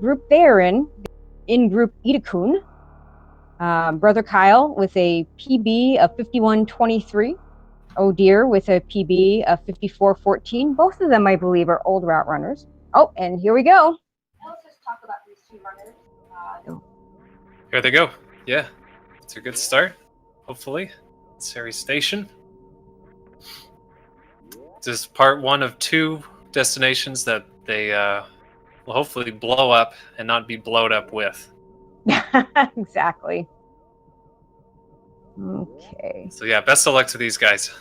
group they're in group Itakun, Brother Kyle with a PB of 51.23. Oh dear, with a PB of 54.14. Both of them, I believe, are old route runners. Oh, and here we go. Let's just talk about these two runners. Here they go. Yeah, it's a good start. Hopefully, Ceres Station. This is part one of two destinations that they will hopefully blow up and not be blowed up with. Exactly. Okay. So yeah, best of luck to these guys.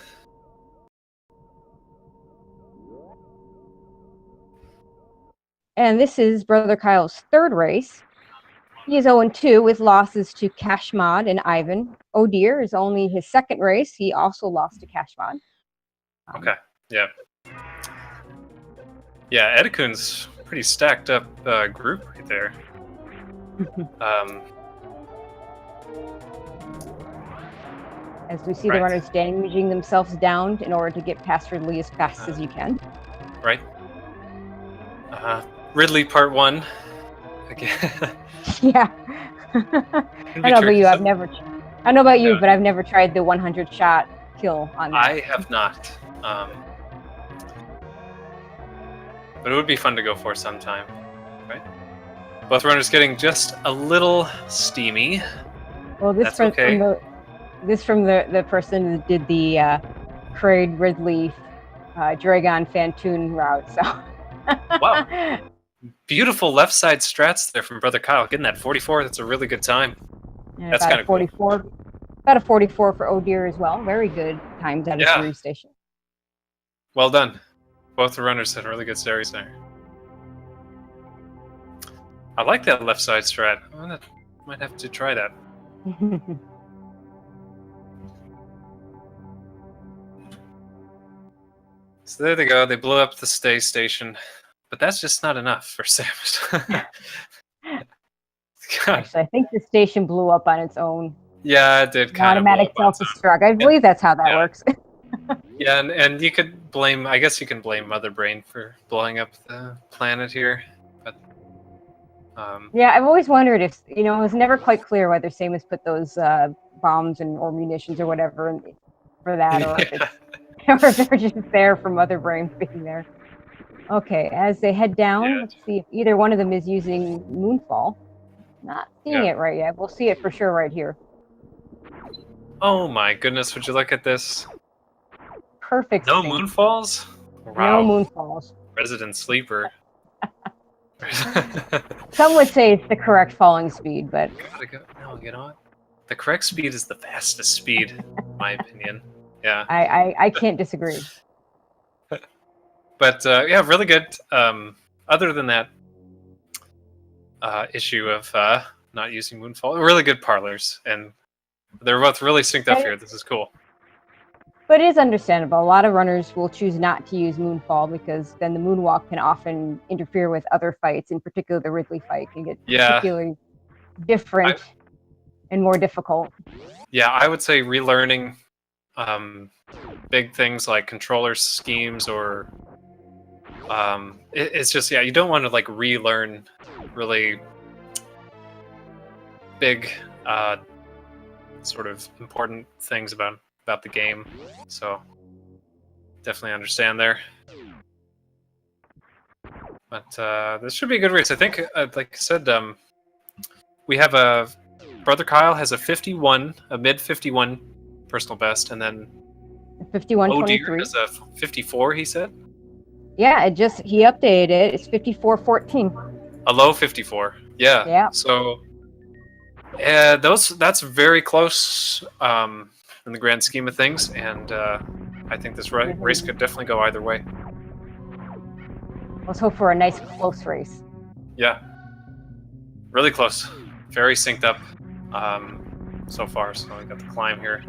And this is Brother Kyle's third race. He is 0-2 with losses to Kashmod and Ivan. Oh dear is only his second race. He also lost to Kashmod. Okay, yeah. Yeah, Edikun's pretty stacked up group right there. As we see the runners damaging themselves down in order to get past Ridley as fast as you can. Right. Ridley part one. Again. Yeah. I don't know about you. I know about you, but I've never tried the 100 shot kill on that. I have not. But it would be fun to go for sometime, right? Both runners getting just a little steamy. Well, this from the person who did the Craig Ridley Dragon Fantoon route. So. Wow. Beautiful left side strats there from Brother Kyle. Getting that 44, that's a really good time. And that's kind of 44. Cool. About a 44 for Oh dear as well. Very good times at a series station. Well done. Both the runners had really good series there. I like that left side strat. I might have to try that. So there they go. They blew up the stay station. But that's just not enough for Samus. Actually, I think the station blew up on its own. Yeah, it did kind automatic self-destruct. I believe that's how that works. Yeah, and you could blame, I guess you can blame Mother Brain for blowing up the planet here. But yeah, I've always wondered if, it was never quite clear whether Samus put those bombs or munitions or whatever for that, or if they're just there for Mother Brain being there. Okay, as they head down, let's see if either one of them is using Moonfall. Not seeing it right yet. We'll see it for sure right here. Oh my goodness, would you look at this? Perfect. No Moonfalls? Wow. No Moonfalls. Resident Sleeper. Some would say it's the correct falling speed, but... No, you know what? The correct speed is the fastest speed, in my opinion. Yeah. I can't disagree. But yeah, really good. Other than that issue of not using Moonfall, really good parlors, and they're both really synced up here. This is cool. But it is understandable. A lot of runners will choose not to use Moonfall because then the Moonwalk can often interfere with other fights, in particular the Ridley fight can get particularly different and more difficult. Yeah, I would say relearning big things like controller schemes or it's just, you don't want to like relearn really big sort of important things about the game, so definitely understand there. But this should be a good race. I think, like I said, we have Brother Kyle has a 51, a mid 51 personal best, and then 51.23 has a 54. He said. Yeah, he updated it. It's 54.14. A low 54. Yeah. Yeah. So, that's very close in the grand scheme of things, and I think this race could definitely go either way. Let's hope for a nice close race. Yeah. Really close. Very synced up so far. So we got the climb here.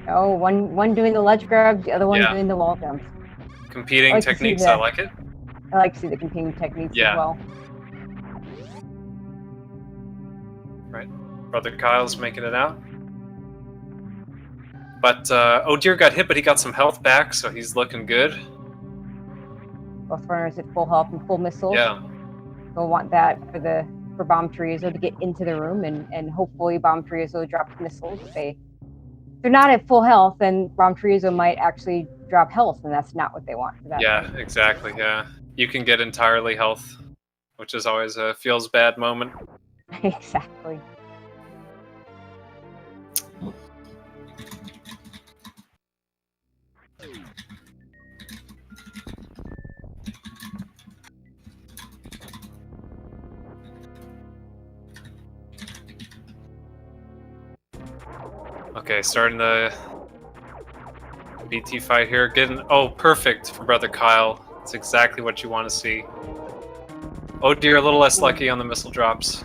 Oh, one doing the ledge grab, the other one doing the wall jumps. Competing techniques, I like it. I like to see the competing techniques as well. Right. Brother Kyle's making it out. But Oh dear got hit, but he got some health back, so he's looking good. Both runners at full health and full missiles. Yeah. They'll want that for Bomb Triozo to get into the room, and hopefully Bomb Triozo drops missiles. If they're not at full health, then Bomb Triozo might actually drop health, and that's not what they want for that. Yeah, fight. exactly. Yeah, you can get entirely health, which is always a feels bad moment. Exactly. Okay, starting the BT fight here. Perfect for Brother Kyle. It's exactly what you want to see. Oh dear, a little less lucky on the missile drops.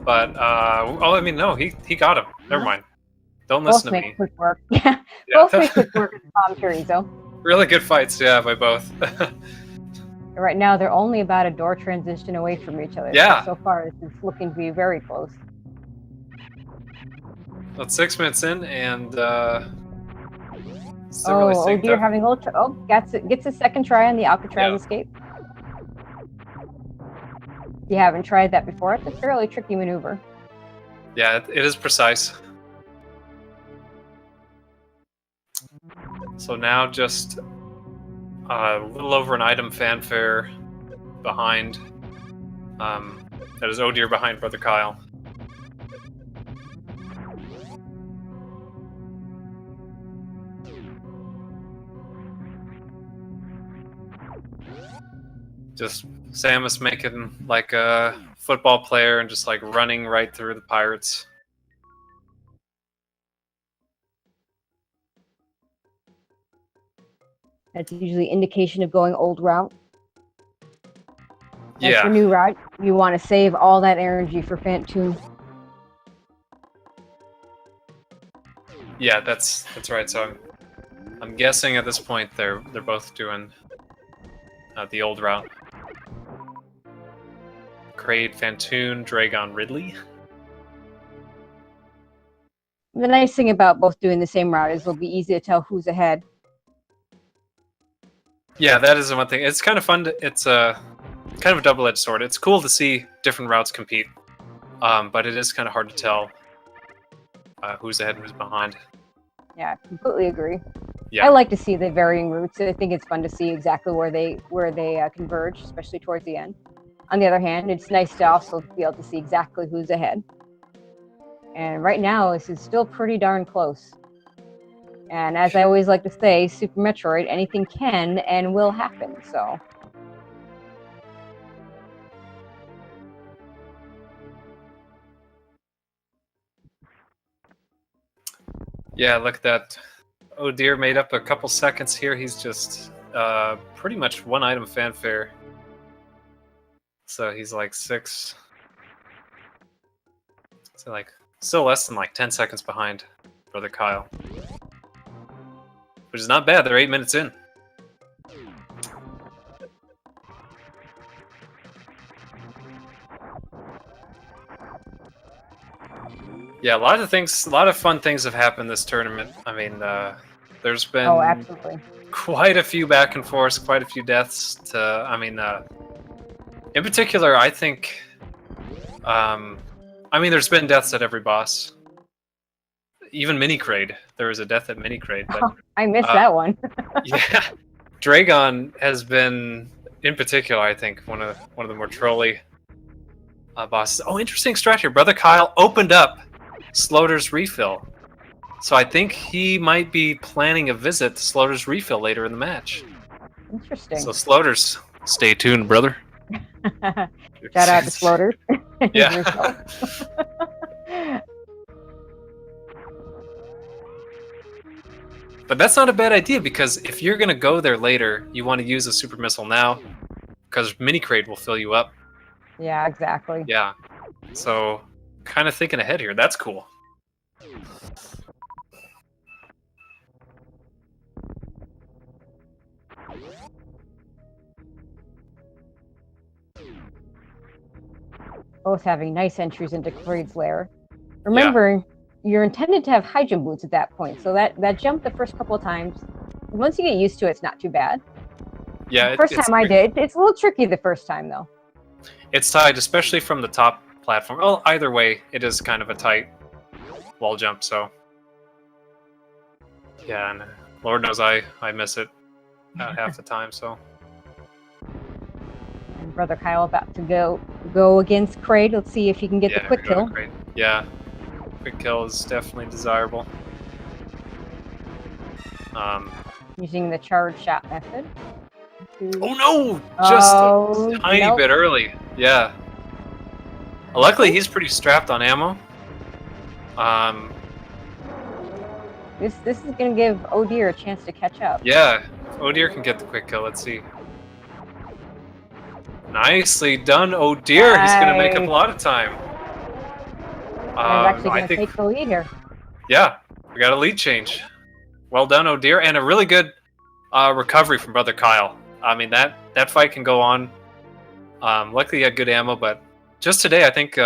But, no, he got him. Never mind. Don't listen to me. Both make quick work. Yeah, both make quick work with Bomb Triozo. Really good fights, yeah, by both. Right now, they're only about a door transition away from each other. Yeah. So far, this is looking to be very close. About 6 minutes in, and still Oh, really oh synced dear, up. having a little. Gets a second try on the Alcatraz escape. If you haven't tried that before, it's a fairly tricky maneuver. Yeah, it is precise. So now just a little over an item fanfare behind. That is Oh dear behind Brother Kyle. Just Samus making like a football player and just like running right through the pirates. That's usually indication of going old route. As Yeah. for new route, you want to save all that energy for Phantoon. Yeah, that's right. So I'm guessing at this point they're both doing the old route. Kraid, Phantoon, Dragon, Ridley. The nice thing about both doing the same route is it'll be easy to tell who's ahead. Yeah, that is the one thing. It's kind of fun. It's kind of a double-edged sword. It's cool to see different routes compete, but it is kind of hard to tell who's ahead and who's behind. Yeah, I completely agree. Yeah. I like to see the varying routes. I think it's fun to see exactly where they converge, especially towards the end. On the other hand, it's nice to also be able to see exactly who's ahead. And right now, this is still pretty darn close. And as I always like to say, Super Metroid, anything can and will happen, so. Yeah, look at that. Oh dear, made up a couple seconds here. He's just pretty much one item fanfare. So he's like 6. So like still less than like 10 seconds behind Brother Kyle. Which is not bad, they're 8 minutes in. Yeah, a lot of fun things have happened this tournament. I mean, there's been absolutely. Quite a few back and forths, quite a few deaths. In particular, I think, there's been deaths at every boss. Even Mini Kraid, there was a death at Mini Kraid. But, I missed that one. Yeah, Dragon has been, in particular, I think one of the more trolly bosses. Oh, interesting strat here. Brother Kyle opened up Slaughter's refill. So I think he might be planning a visit to Slaughter's refill later in the match. Interesting. So Slaughter's, stay tuned, brother. Shout out to Slaughter. Yeah. But that's not a bad idea, because if you're going to go there later, you want to use a super missile now, because Mini Kraid will fill you up. Yeah, exactly. Yeah. So kind of thinking ahead here. That's cool. Both having nice entries into Kraid's lair. Remembering, you're intended to have high jump boots at that point, so that jump the first couple of times, once you get used to it, it's not too bad. Yeah. The first time I did, it's a little tricky the first time, though. It's tight, especially from the top platform. Well, either way, it is kind of a tight wall jump, so... Yeah, and Lord knows I miss it half the time, so... And Brother Kyle about to go against Kraid. Let's see if he can get the quick kill. Great. Yeah, quick kill is definitely desirable. Using the charge shot method. Oh no! Just a tiny bit early. Yeah. Luckily, he's pretty strapped on ammo. This is gonna give Oh Dear a chance to catch up. Yeah, Oh Dear can get the quick kill. Let's see. Nicely done, Oh Dear. He's gonna make up a lot of time. He's actually gonna take the lead here. Yeah, we got a lead change. Well done, Oh Dear, and a really good recovery from Brother Kyle. I mean, that fight can go on. Luckily, he had good ammo, but just today, I think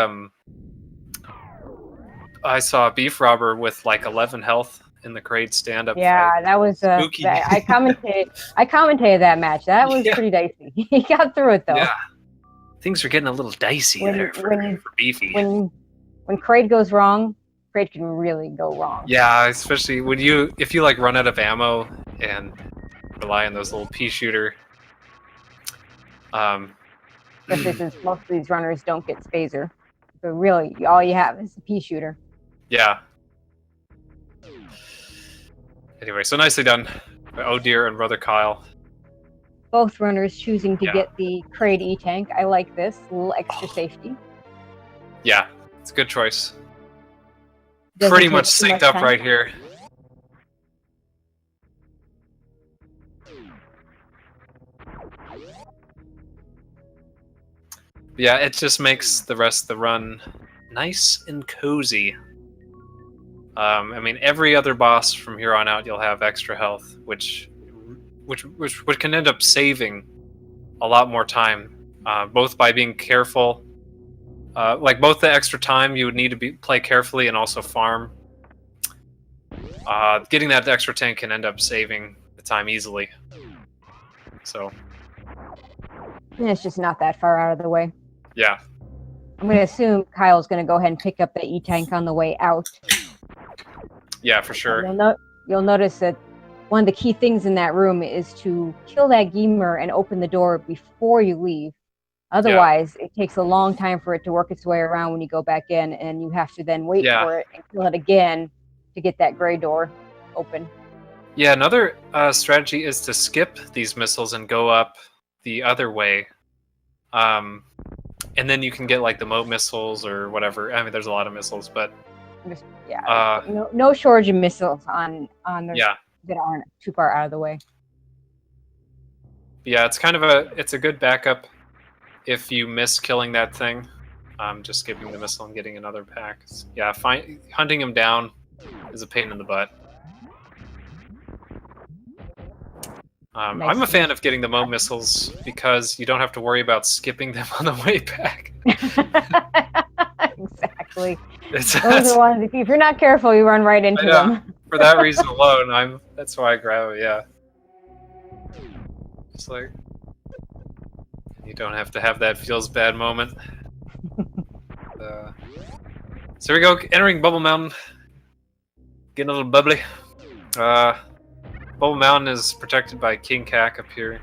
I saw a beef robber with like 11 health in the Kraid stand-up Yeah, fight. that was spooky. I commentated that match. That was pretty dicey. He got through it though. Yeah, things are getting a little dicey there for Beefy. When Kraid goes wrong, Kraid can really go wrong. Yeah, especially if you like run out of ammo and rely on those little pea shooter. Especially since most of these runners don't get Spazer. So really, all you have is a pea shooter. Yeah. Anyway, so nicely done by Oh Dear and Brother Kyle. Both runners choosing to get the Kraid E-Tank. I like this. A little extra safety. Yeah, it's a good choice. Doesn't Pretty much take too synced much up time. right here. Yeah, it just makes the rest of the run nice and cozy. I mean, every other boss from here on out, you'll have extra health, which can end up saving a lot more time, both by being careful. Like both the extra time you would need to play carefully and also farm. Getting that extra tank can end up saving the time easily. So. And it's just not that far out of the way. Yeah. I'm going to assume Kyle's going to go ahead and pick up the E-Tank on the way out. Yeah, for sure. You'll notice that one of the key things in that room is to kill that Gamer and open the door before you leave. Otherwise, it takes a long time for it to work its way around when you go back in, and you have to then wait for it and kill it again to get that gray door open. Yeah, another strategy is to skip these missiles and go up the other way. And then you can get like the moat missiles or whatever. I mean, there's a lot of missiles, but no shortage of missiles on the that aren't too far out of the way. Yeah, it's kind of it's a good backup if you miss killing that thing. Just skipping the missile and getting another pack. Yeah, hunting him down is a pain in the butt. I'm a fan of getting the moat missiles because you don't have to worry about skipping them on the way back. Exactly. Those are ones, if you're not careful, you run right into them. For that reason alone, that's why I grab it. Yeah. Just like you don't have to have that feels bad moment. So here we go, entering Bubble Mountain. Getting a little bubbly. Bubble Mountain is protected by King Kak up here.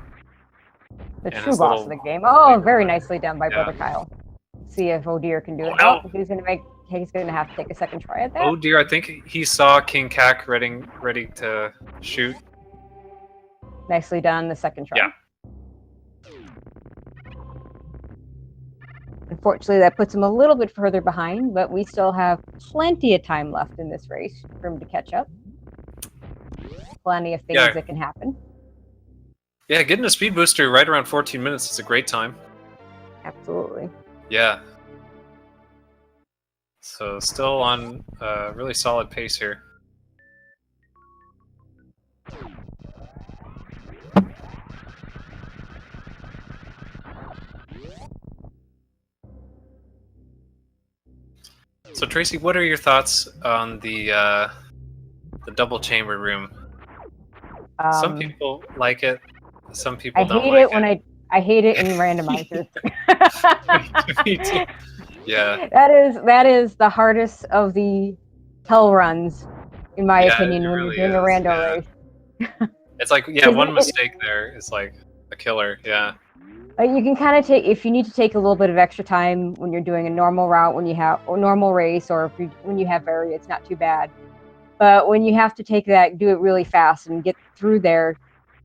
The true boss of the game. Oh, very nicely done by Brother Kyle. Let's see if Oh Dear can do it. No. He's gonna have to take a second try at that. Oh Dear, I think he saw King Kak ready to shoot. Nicely done, the second try. Yeah. Unfortunately, that puts him a little bit further behind, but we still have plenty of time left in this race for him to catch up. Plenty of things that can happen. Yeah, getting a speed booster right around 14 minutes is a great time. Absolutely. Yeah. So still on a really solid pace here. So Tracy, what are your thoughts on the double chamber room? Some people like it. Some people don't like it. I hate it in randomizers. Me too. Yeah. That is the hardest of the hell runs, in my Yeah, it opinion, when you're really doing a is. rando Yeah. race. It's like, yeah, 'Cause one mistake there is like a killer. Yeah. you can kind of take, if you need to take a little bit of extra time when you're doing a normal route, when you have a normal race, or if when you have area, it's not too bad. But when you have to take that, do it really fast and get through there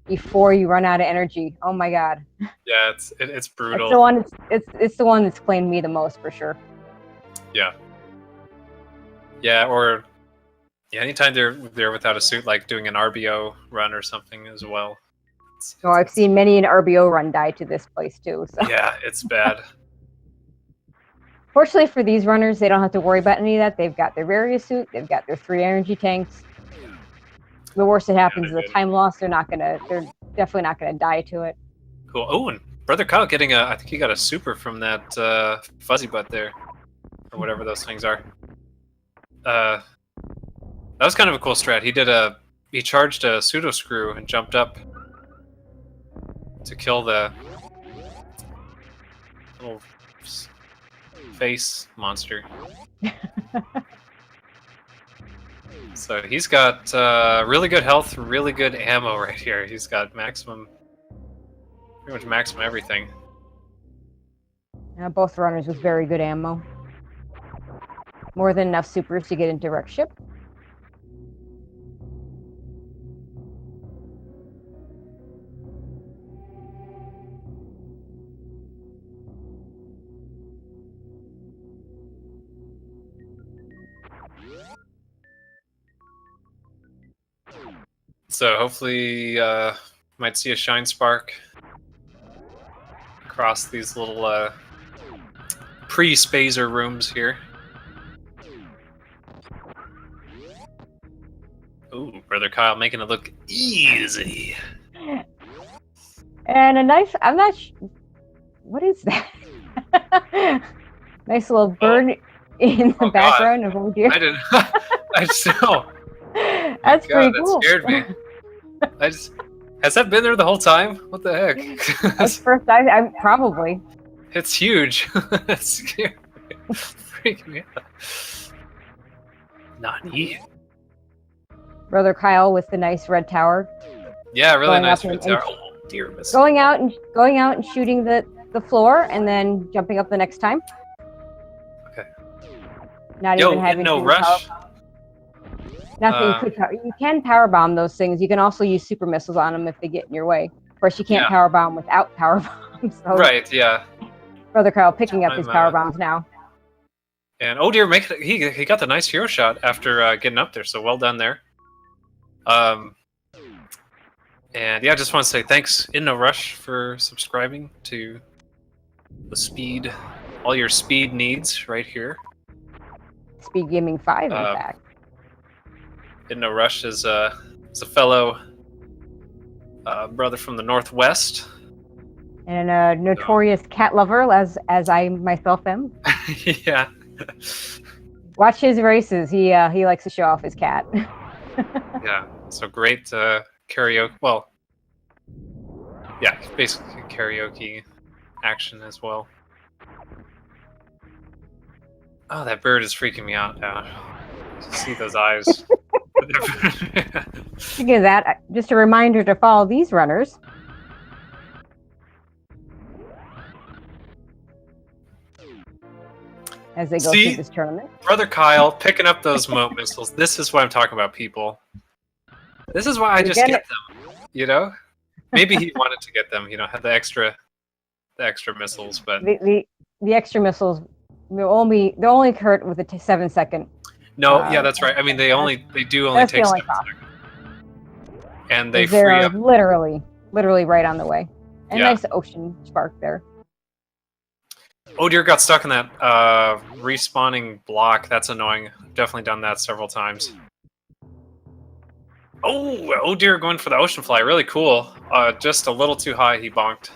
before you run out of energy. Oh my god, Yeah, it's it's brutal. the one. It's the one that's claimed me the most for sure. Yeah. Yeah, or yeah, anytime they're without a suit, like doing an RBO run or something as well. So I've seen many an RBO run die to this place too. So Yeah, it's bad. fortunately for these runners, they don't have to worry about any of that. They've got their various suit. They've got their 3 energy tanks. The worst that happens is a time loss. They're definitely not gonna die to it. Cool. Oh, and Brother Kyle getting I think he got a super from that fuzzy butt there, or whatever those things are. That was kind of a cool strat. He charged a pseudo screw and jumped up to kill the little face monster. So he's got really good health, really good ammo right here. He's got pretty much maximum everything. Both runners with very good ammo. More than enough supers to get into wreck ship. So hopefully, might see a shine spark across these little pre-spazer rooms here. Ooh, Brother Kyle making it look easy. And a nice, I'm not what is that? Nice little bird in the background of Oh Dear. I didn't. I just know. That's pretty that cool. scared me. Has that been there the whole time? What the heck? At first, I probably. It's huge. That's scary. Freaking me out. Nani? Brother Kyle with the nice red tower. Yeah, really nice red tower. Oh dear, miss. Going out and shooting the floor and then jumping up the next time. Okay. Not even having no rush. Nothing. You can power bomb those things. You can also use super missiles on them if they get in your way. Of course, you can't power bomb without power bombs. So right. Yeah. Brother Kyle picking up his power bombs now. And oh dear, he got the nice hero shot after getting up there. So well done there. And yeah, I just want to say thanks In No Rush for subscribing to the speed, all your speed needs right here. Speed Gaming 5, in fact. In No Rush is a fellow brother from the Northwest. And a notorious cat lover, as I myself am. Yeah. Watch his races. He likes to show off his cat. Yeah. So great karaoke. Well, yeah, basically karaoke action as well. Oh, that bird is freaking me out now. See those eyes. Speaking of that, just a reminder to follow these runners. As they go through this tournament. Brother Kyle picking up those moat missiles. This is what I'm talking about, people. This is why I just get them. You know? Maybe he wanted to get them, had the extra missiles, but the extra missiles they're only hurt with a 7-second. No, yeah, that's right. I mean, they do only take 7 seconds. And they're literally right on the way. And nice ocean spark there. Oh dear, got stuck in that respawning block. That's annoying. Definitely done that several times. Oh dear, going for the ocean fly. Really cool. Just a little too high, he bonked.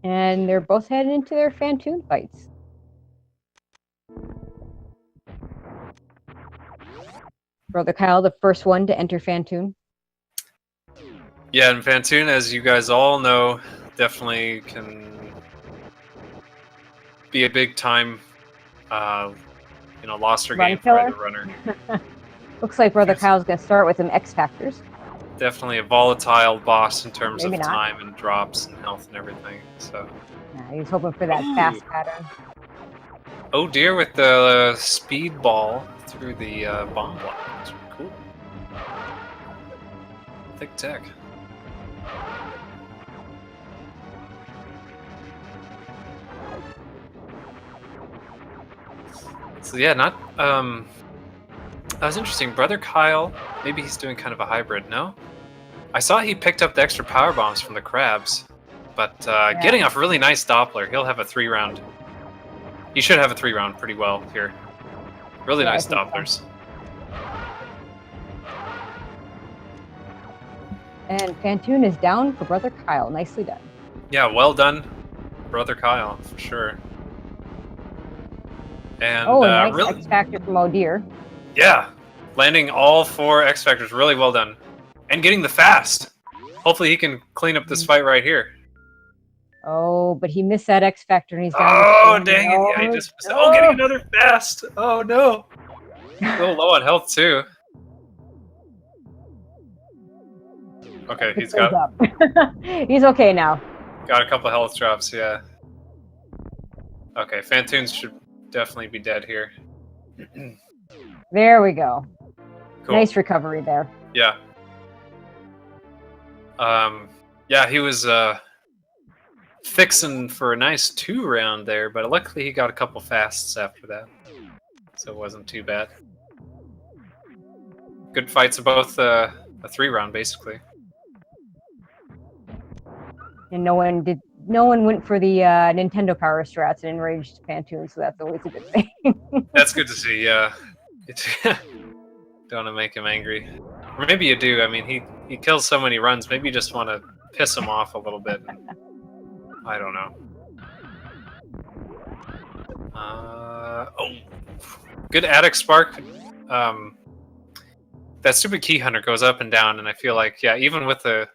And they're both headed into their Fantoon fights. Brother Kyle, the first one to enter Fantoon. Yeah, and Phantoon, as you guys all know, definitely can be a big time, loster Run game for killer. either runner. Looks like Brother He's Kyle's gonna start with some X factors. definitely a volatile boss in terms Maybe of not. time and drops and health and everything. So, He's hoping for that Ooh. fast pattern. Oh dear, with the speed ball through the bomb block. That's cool. Thick tech. So yeah, not that was interesting. Brother Kyle, maybe he's doing kind of a hybrid, no? I saw he picked up the extra power bombs from the crabs, but getting off really nice Doppler. He'll have a 3-round. He should have a 3-round pretty well here. Really nice Dopplers. So. And Phantoon is down for Brother Kyle. Nicely done. Yeah, well done, Brother Kyle, for sure. And a nice really, X Factor from Oh Dear. Yeah, landing all 4 X Factors, really well done. And getting the fast. Hopefully he can clean up this fight right here. Oh, but he missed that X Factor and he's down. Oh, dang it. Yeah, he just missed it. Oh, getting another fast. Oh, no. A little low on health, too. Okay, he's got... up. He's okay now. Got a couple health drops, yeah. Okay, Phantoons should definitely be dead here. There we go. Cool. Nice recovery there. Yeah. Yeah, he was fixing for a nice 2-round there, but luckily he got a couple fasts after that, so it wasn't too bad. Good fights of both a 3-round basically. And no one went for the Nintendo power strats and enraged Phantoon, so that's always a good thing. That's good to see, yeah. Don't want to make him angry. Or maybe you do. I mean, he kills so many runs. Maybe you just want to piss him off a little bit. I don't know. Oh, good attic spark. That stupid key hunter goes up and down, and I feel like, yeah, even with the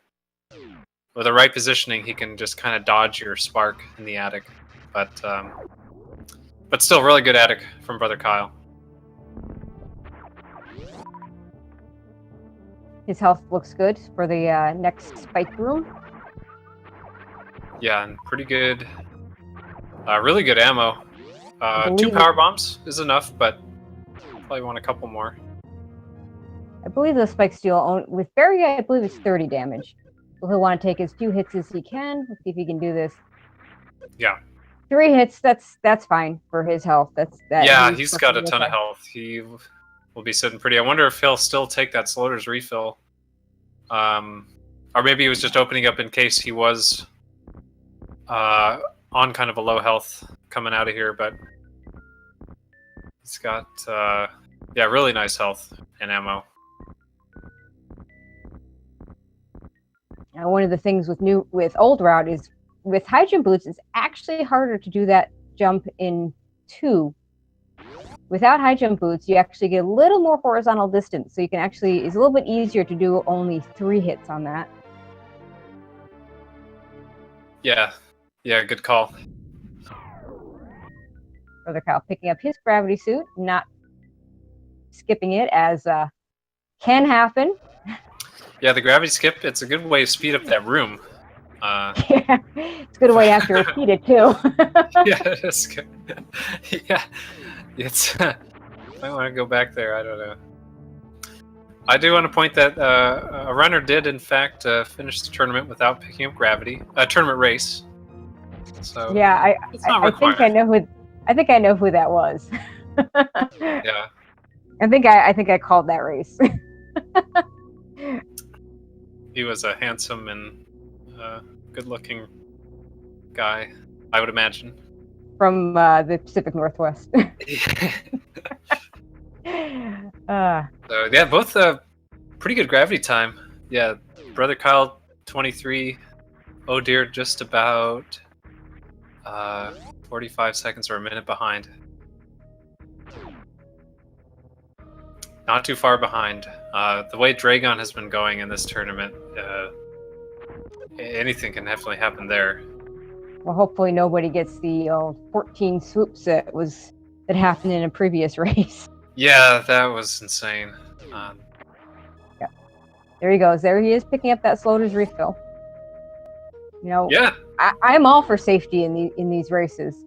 right positioning, he can just kind of dodge your spark in the attic. But still, really good attic from Brother Kyle. His health looks good for the next spike room. Yeah, and pretty good. Really good ammo. 2 power bombs is enough, but probably want a couple more. I believe the spike steel with Barry, I believe it's 30 damage. So he'll want to take as few hits as he can. Let's see if he can do this. Yeah. 3 hits, that's fine for his health. Yeah, he's got a ton of health. He will be sitting pretty. I wonder if he'll still take that Slaughter's refill. Or maybe he was just opening up in case he was on kind of a low health coming out of here, but he's got yeah, really nice health and ammo. One of the things with old route is with high jump boots, it's actually harder to do that jump in 2. Without high jump boots, you actually get a little more horizontal distance, so you can it's a little bit easier to do only 3 hits on that. Yeah, good call. Brother Kyle picking up his gravity suit, not skipping it, as can happen. Yeah, the gravity skip, it's a good way to speed up that room. Yeah, it's a good way to have to repeat it, too. Yeah, that's good. Yeah, it's... I want to go back there, I don't know. I do want to point that a runner did, in fact, finish the tournament without picking up gravity. A tournament race. So yeah, it's not I think I know who that was. Yeah. I think I called that race. He was a handsome and good-looking guy, I would imagine. From the Pacific Northwest. So yeah, both pretty good gravity time. Yeah, Brother Kyle 23, Oh Dear just about 45 seconds or a minute behind. Not too far behind. The way Dragon has been going in this tournament, anything can definitely happen there. Well, hopefully nobody gets the 14 swoops that happened in a previous race. Yeah, that was insane. Yeah. There he goes. There he is, picking up that Sloater's refill. You know, Yeah. I'm all for safety in these races.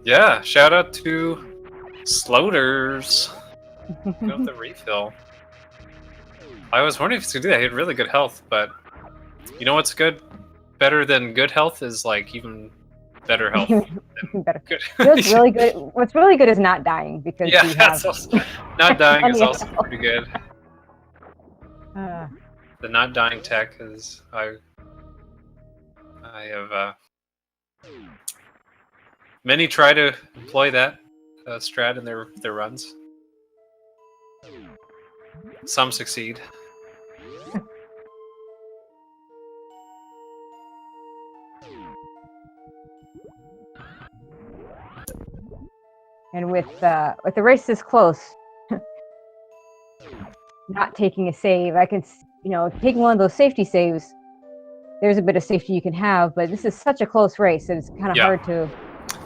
Yeah, shout out to Sloaters. Got the refill. I was wondering if it's gonna do that. He had really good health, but you know what's good? Better than good health is like even better health. Better. Good. What's really good? What's really good is not dying because yeah, we have that's also, not dying is also pretty good. The not dying tech is I have many try to employ that strat in their runs. Some succeed. And with the race this close, not taking a save, I can, taking one of those safety saves. There's a bit of safety you can have, but this is such a close race that it's kind of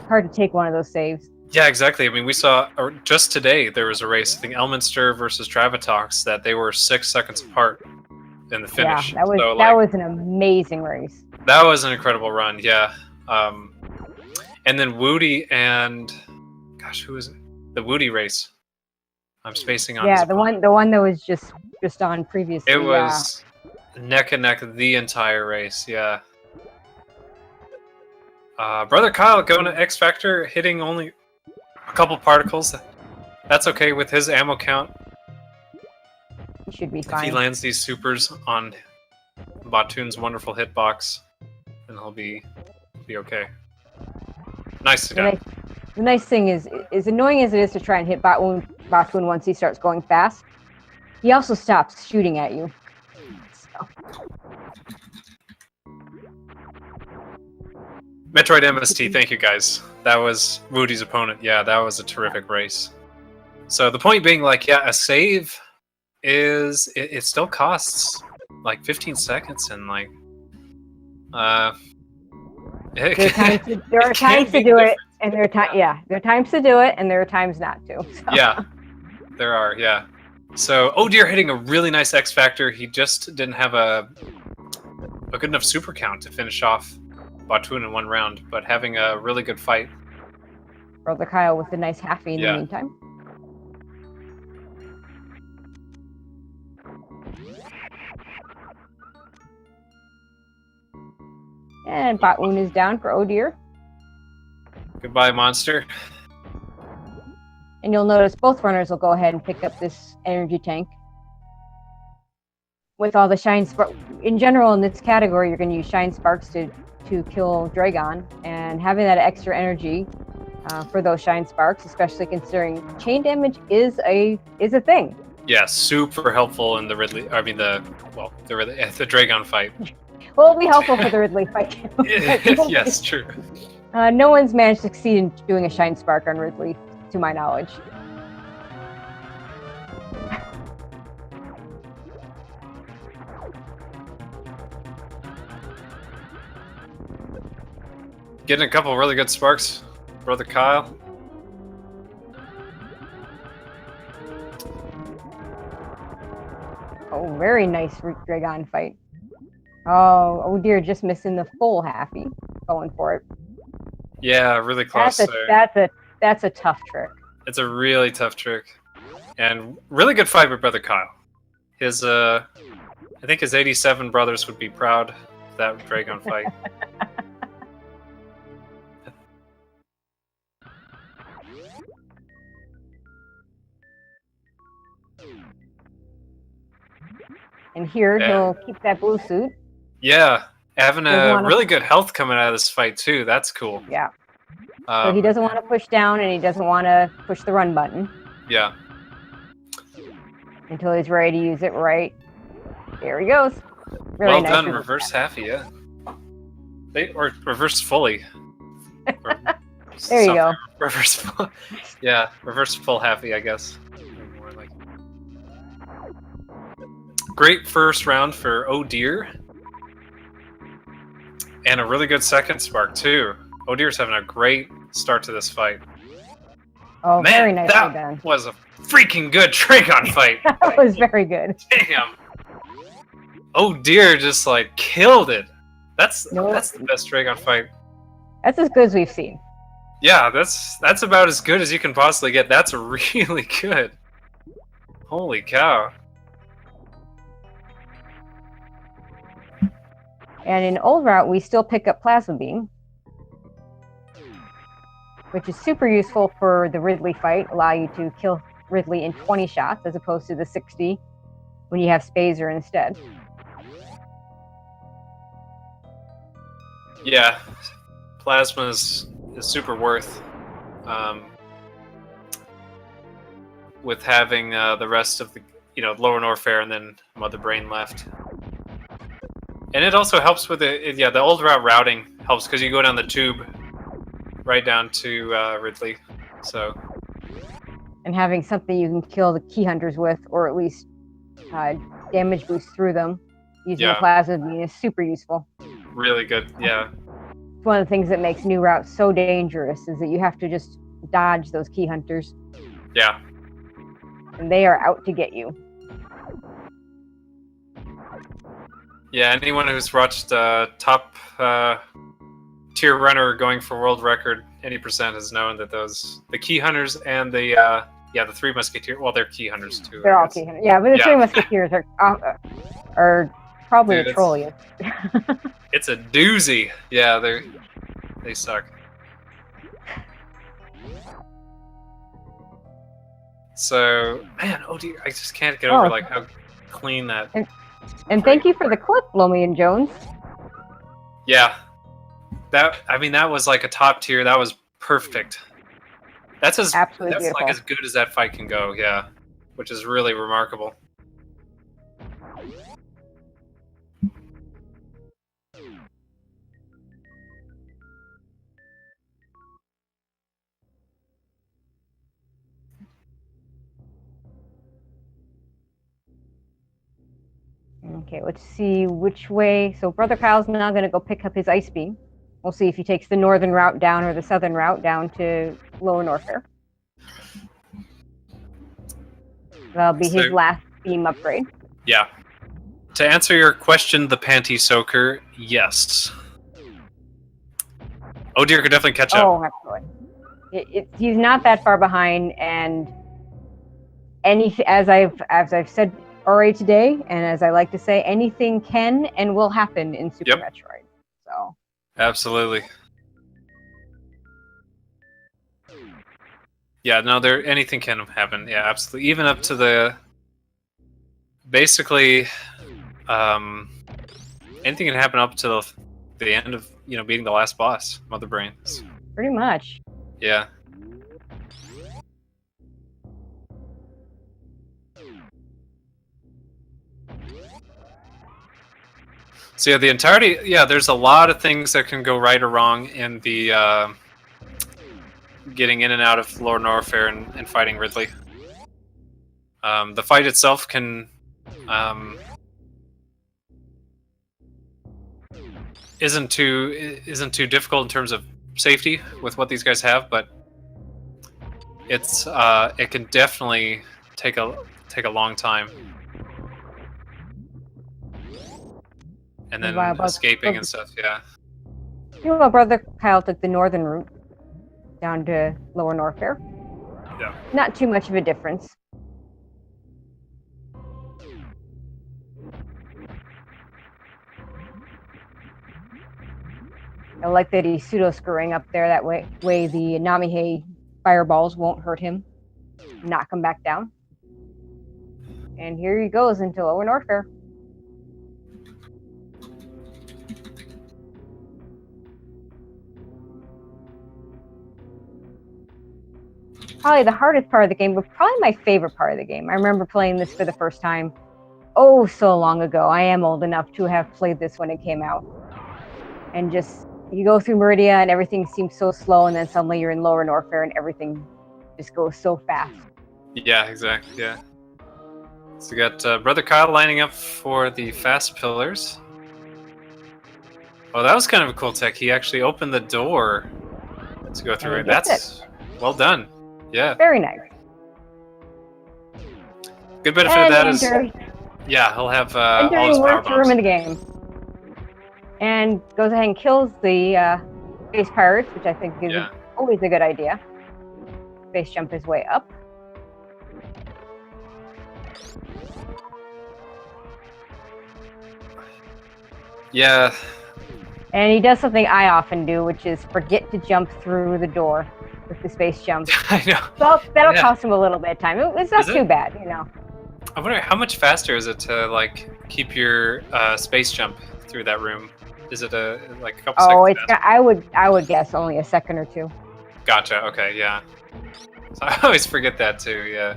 hard to take one of those saves. Yeah, exactly. I mean, we saw just today there was a race. I think Elminster versus Travatox that they were 6 seconds apart in the finish. Yeah, that was an amazing race. That was an incredible run. Yeah, and then Woody and gosh, who was it? The Woody race. I'm spacing on. Yeah, the one that was just on previously. It was neck and neck the entire race. Yeah. Brother Kyle going to X Factor, hitting only a couple particles. That's okay with his ammo count. He should be fine. If he lands these supers on Batoon's wonderful hitbox, then he'll be okay. Nicely done. The nice thing is annoying as it is to try and hit Batoon once he starts going fast, he also stops shooting at you. So. Metroid MST, thank you guys. That was Woody's opponent. Yeah, that was a terrific race. So the point being, like, yeah, a save is it still costs like 15 seconds and like there are times to do it and there are times to do it and there are times not to. So. Yeah, there are. Yeah. So Oh Dear hitting a really nice X Factor. He just didn't have a good enough super count to finish off Batoon in one round, but having a really good fight. Brother Kyle with a nice halfie in the meantime. And Batoon is down for Oh Dear. Goodbye, monster. And you'll notice both runners will go ahead and pick up this energy tank. With all the shine sparks. In general, in this category, you're going to use shine sparks to kill Dragon, and having that extra energy for those shine sparks, especially considering chain damage is a thing. Yeah, super helpful in the Dragon fight. Well, it'll be helpful for the Ridley fight. Yes, true. No one's managed to succeed in doing a shine spark on Ridley, to my knowledge. Getting a couple really good sparks, Brother Kyle. Oh, very nice Dragon fight. Oh dear, just missing the full halfie. Going for it. Yeah, really close. That's a tough trick. It's a really tough trick, and really good fight with Brother Kyle. His I think his 87 brothers would be proud of that Dragon fight. And here he'll keep that blue suit. Yeah, having a really good health coming out of this fight too. That's cool. Yeah. So he doesn't want to push down and he doesn't want to push the run button. Yeah. Until he's ready to use it right. There he goes. Really well nice done, reverse halfie, yeah. Or reverse fully. There you go. Reverse full. Yeah, reverse full halfie, I guess. More like... Great first round for Oh Dear. And a really good second spark, too. Oh dear's having a great start to this fight. Oh, Man, very nicely that done. was a freaking good Dragon fight. That was very good. Damn. Oh dear just like killed it. That's the best Dragon fight. That's as good as we've seen. Yeah, that's about as good as you can possibly get. That's really good. Holy cow. And in Old Route, we still pick up Plasma Beam, which is super useful for the Ridley fight. Allow you to kill Ridley in 20 shots as opposed to the 60 when you have Spazer instead. Yeah, Plasma is super worth with having the rest of the Lower Norfair and then Mother Brain left. And it also helps with the old route routing helps because you go down the tube right down to Ridley. So. And having something you can kill the key hunters with, or at least damage boost through them, using the Plasma Beam is super useful. Really good, yeah. It's one of the things that makes new routes so dangerous is that you have to just dodge those key hunters. Yeah. And they are out to get you. Yeah, anyone who's watched top tier runner going for world record any percent has known that the key hunters and the three musketeers, well, they're key hunters too. They're all key hunters. Yeah, but the three musketeers are probably the trolliest. It's a doozy. Yeah, they suck. So, man, oh dear, I just can't get over like how clean that. And thank you for the clip, Lomi and Jones. Yeah, that was like a top tier. That was perfect. That's beautiful. Like as good as that fight can go. Yeah, which is really remarkable. Okay, let's see which way. So Brother Kyle's now going to go pick up his Ice Beam. We'll see if he takes the northern route down or the southern route down to Lower Norfair. That'll be his last beam upgrade. Yeah. To answer your question, the Panty Soaker, yes. Oh dear, could definitely catch up. Oh, absolutely. He's not that far behind, and as I've said already today, and as I like to say, anything can and will happen in Super Metroid. So. Absolutely. Yeah, no, anything can happen. Yeah, absolutely. Even up to the basically anything can happen up to the end of beating the last boss, Mother Brains. Pretty much. Yeah. So yeah, the entirety. Yeah, there's a lot of things that can go right or wrong in the getting in and out of Lower Norfair and fighting Ridley. The fight itself can isn't too difficult in terms of safety with what these guys have, but it can definitely take a long time. And then escaping and stuff, yeah. Well, Brother Kyle took the northern route down to Lower Norfair. Yeah. Not too much of a difference. I like that he's pseudo-screwing up there. That way the Namihei fireballs won't hurt him. Knock him back down. And here he goes into Lower Norfair. Probably the hardest part of the game, but probably my favorite part of the game. I remember playing this for the first time so long ago. I am old enough to have played this when it came out. And just, you go through Meridia and everything seems so slow, and then suddenly you're in Lower Norfair and everything just goes so fast. Yeah, exactly, yeah. So we got Brother Kyle lining up for the fast pillars. Oh, that was kind of a cool tech. He actually opened the door to go through it. That's well done. Yeah. Very nice. Good benefit of that is, yeah, he'll have all his power bombs. Room in the game. And goes ahead and kills the space pirates, which I think is always a good idea. Space jump his way up. Yeah. And he does something I often do, which is forget to jump through the door with the space jump. I know. So that'll cost him a little bit of time. It's not too bad, you know. I wonder how much faster is it to like keep your space jump through that room? Is it a couple seconds? Oh, I would guess only a second or two. Gotcha. Okay, yeah. So I always forget that too. Yeah.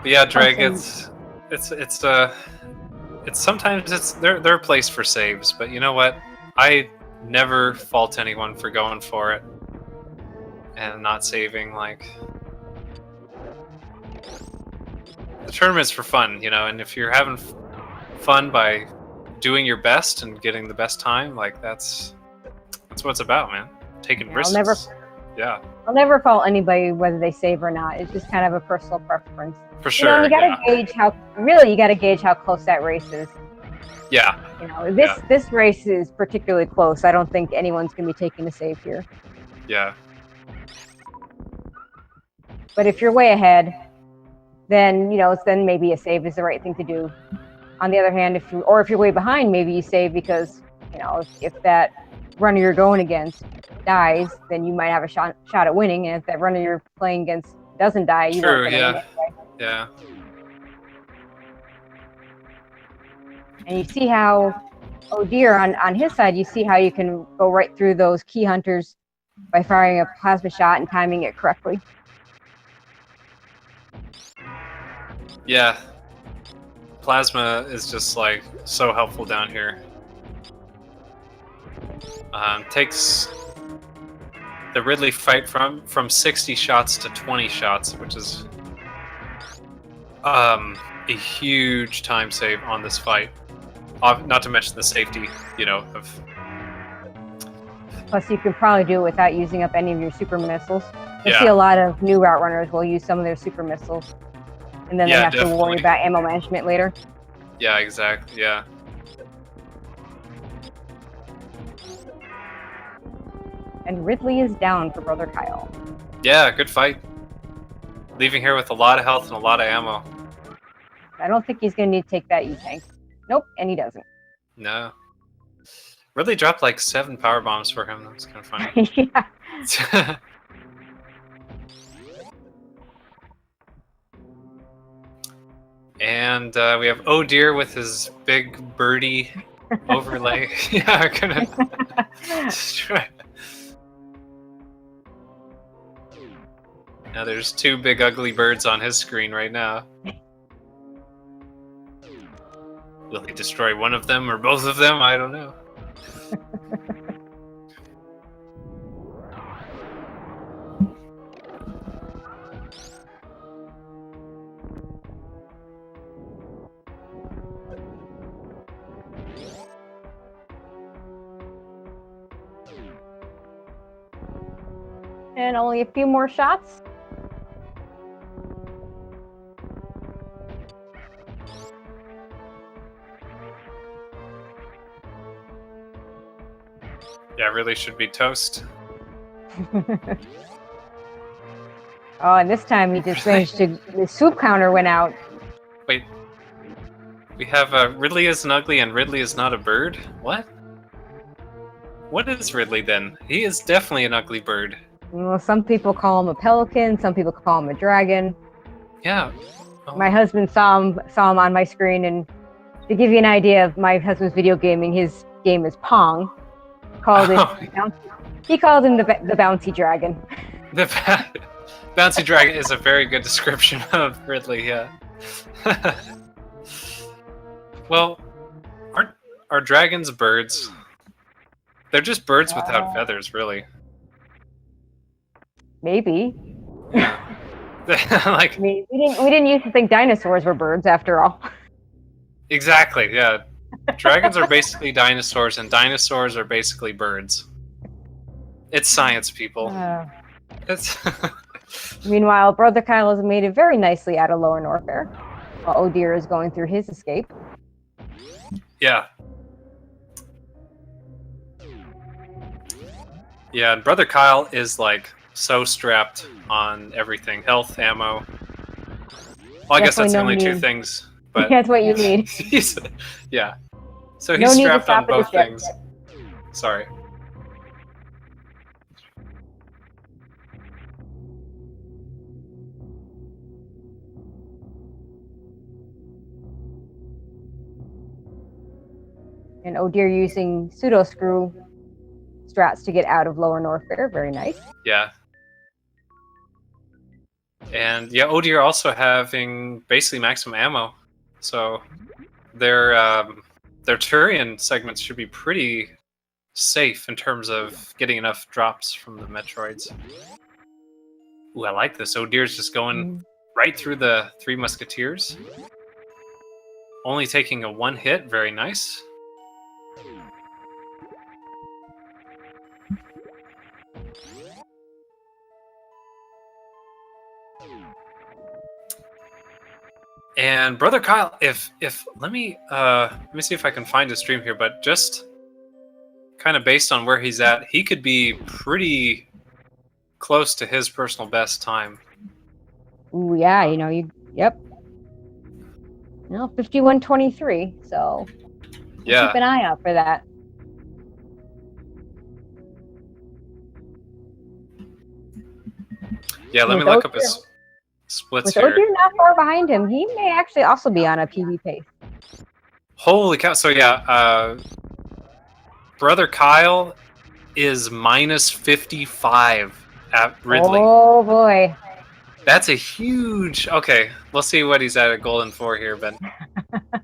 But yeah, Drake. It's sometimes they're a place for saves, but you know what? I never fault anyone for going for it and not saving. Like, the tournament's for fun, you know, and if you're having fun by doing your best and getting the best time, like that's what it's about, man. Taking risks. I'll never fault anybody whether they save or not. It's just kind of a personal preference. For sure. You know, you gotta gauge how close that race is. Yeah. You know, this race is particularly close. I don't think anyone's gonna be taking a save here. Yeah. But if you're way ahead, then then maybe a save is the right thing to do. On the other hand, if you're way behind, maybe you save because if that runner you're going against dies, then you might have a shot at winning. And if that runner you're playing against doesn't die, you won't get anyway. Yeah. And you see how, oh dear, on his side, you see how you can go right through those key hunters by firing a plasma shot and timing it correctly. Yeah. Plasma is just like so helpful down here. Takes the Ridley fight from 60 shots to 20 shots, which is a huge time save on this fight. Not to mention the safety, of. Plus, you can probably do it without using up any of your super missiles. You see a lot of new route runners will use some of their super missiles, and then they have to worry about ammo management later. Yeah, exactly. Yeah. And Ridley is down for Brother Kyle. Yeah, good fight. Leaving here with a lot of health and a lot of ammo. I don't think he's going to need to take that E-tank. Nope, and he doesn't. No. Ridley dropped like 7 power bombs for him. That was kind of funny. Yeah. And we have Oh Dear with his big birdie overlay. Yeah, gonna destroy. Now there's 2 big ugly birds on his screen right now. Will he destroy one of them or both of them? I don't know. And only a few more shots. Yeah, really should be toast. Oh, and this time he just managed to... The swoop counter went out. Wait. We have Ridley is an ugly and Ridley is not a bird? What? What is Ridley then? He is definitely an ugly bird. Well, some people call him a pelican, some people call him a dragon. Yeah. Oh. My husband saw him on my screen, and to give you an idea of my husband's video gaming, his game is Pong. He called him the bouncy dragon. The bouncy dragon is a very good description of Ridley, yeah. Well, are dragons birds? They're just birds without feathers, really. Maybe. Yeah. Like, I mean, we didn't used to think dinosaurs were birds, after all. exactly, yeah. Dragons are basically dinosaurs, and dinosaurs are basically birds. It's science, people. It's Meanwhile, Brother Kyle has made it very nicely out of Lower Norfair, while Oh Dear is going through his escape. yeah. Yeah, and Brother Kyle is like so strapped on everything. Health, ammo. Well, I guess that's the only two things, but That's what you need. yeah. So he's No need to strapped stop on at the both ship. things. Sorry. And Oh Dear using pseudo screw strats to get out of Lower Norfair. Very nice. Yeah. And yeah, Oh Dear also having basically maximum ammo, so their Turian segments should be pretty safe in terms of getting enough drops from the Metroids. Ooh, I like this. Oh Dear's just going right through the Three Musketeers. Only taking a one hit, very nice. And Brother Kyle, if let me see if I can find his stream here, but just kind of based on where he's at, he could be pretty close to his personal best time. Ooh, yeah, yep. 51:23, so Yeah. keep an eye out for that. Yeah, let me look up his splits here. With Oh Dear not far behind him, he may actually also be on a PB pace. Holy cow! So yeah, Brother Kyle is minus 55 at Ridley. Oh boy. That's a huge... Okay, we'll see what he's at Golden 4 here, but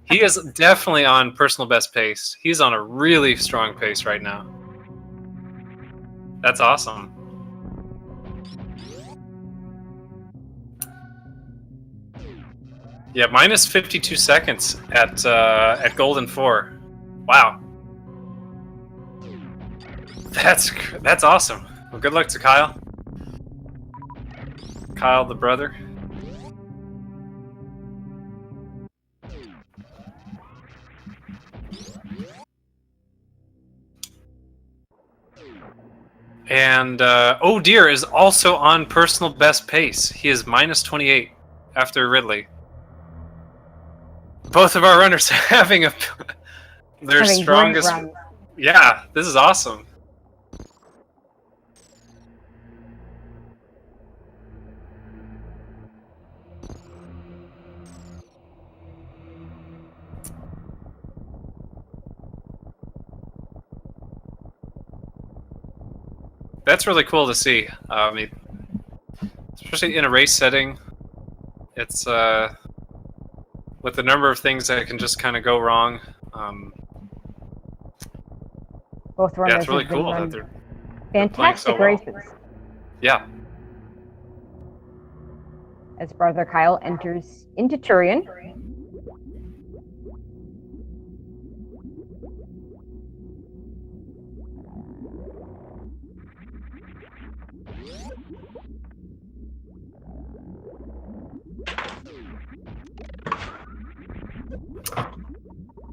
he is definitely on personal best pace. He's on a really strong pace right now. That's awesome. Yeah, minus 52 seconds at Golden 4. Wow. That's awesome. Well, good luck to Kyle. Kyle the brother. And Oh Dear is also on personal best pace. He is minus 28 after Ridley. Both of our runners having their strongest. Yeah, this is awesome. That's really cool to see. I mean, especially in a race setting, it's with the number of things that can just kind of go wrong. Both runners yeah, it's really cool that they're fantastic races. Yeah. As Brother Kyle enters into Turian.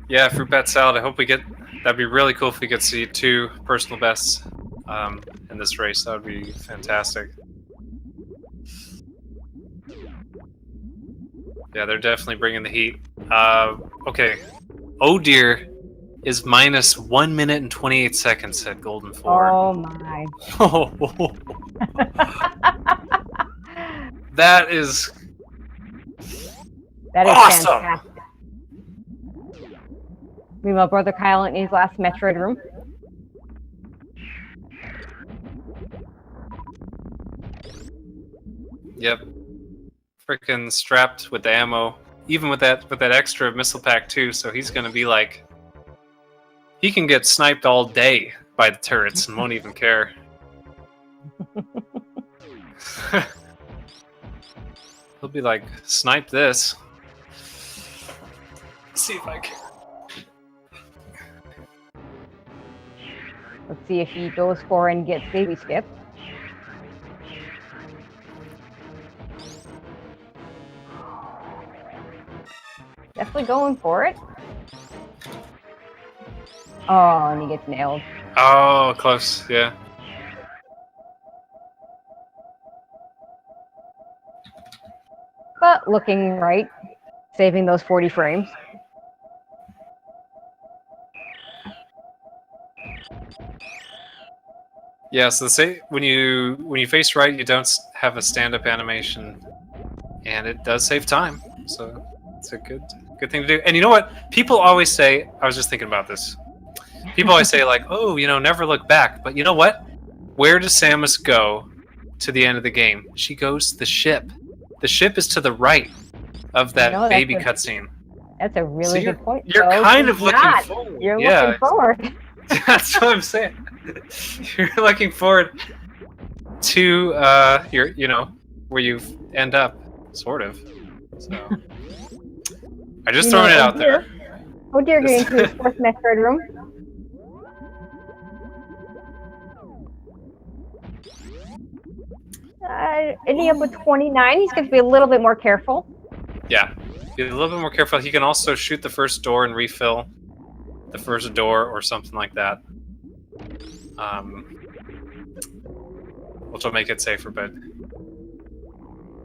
Yeah, fruit bat salad. I hope we get. That'd be really cool if we could see 2 personal bests in this race. That would be fantastic. Yeah, they're definitely bringing the heat. Okay, Oh Dear is minus 1 minute and 28 seconds at Golden 4. Oh my! That is awesome. Fantastic. Meanwhile, Brother Kyle in his last Metroid room. Yep. Freaking strapped with the ammo. Even with that extra missile pack too, so he's gonna be like... He can get sniped all day by the turrets and won't even care. He'll be like, snipe this. Let's see if I can. Let's see if he goes for and gets baby skip. Definitely going for it. Oh, and he gets nailed. Oh, close, yeah. But looking right, saving those 40 frames. Yeah, so say when you face right, you don't have a stand-up animation, and it does save time. So it's a good thing to do. And you know what? People always say. I was just thinking about this. People always say like, "Oh, never look back." But you know what? Where does Samus go to the end of the game? She goes to the ship. The ship is to the right of that baby cutscene. That's a really good point. You're kind of looking forward. You're looking forward. That's what I'm saying. You're looking forward to where you end up, sort of. So I just throwing it out there. Oh dear, getting into his fourth Metroid room. Ending up with 29. He's going to be a little bit more careful. Yeah, be a little bit more careful. He can also shoot the first door and refill the first door or something like that. Which will make it safer, but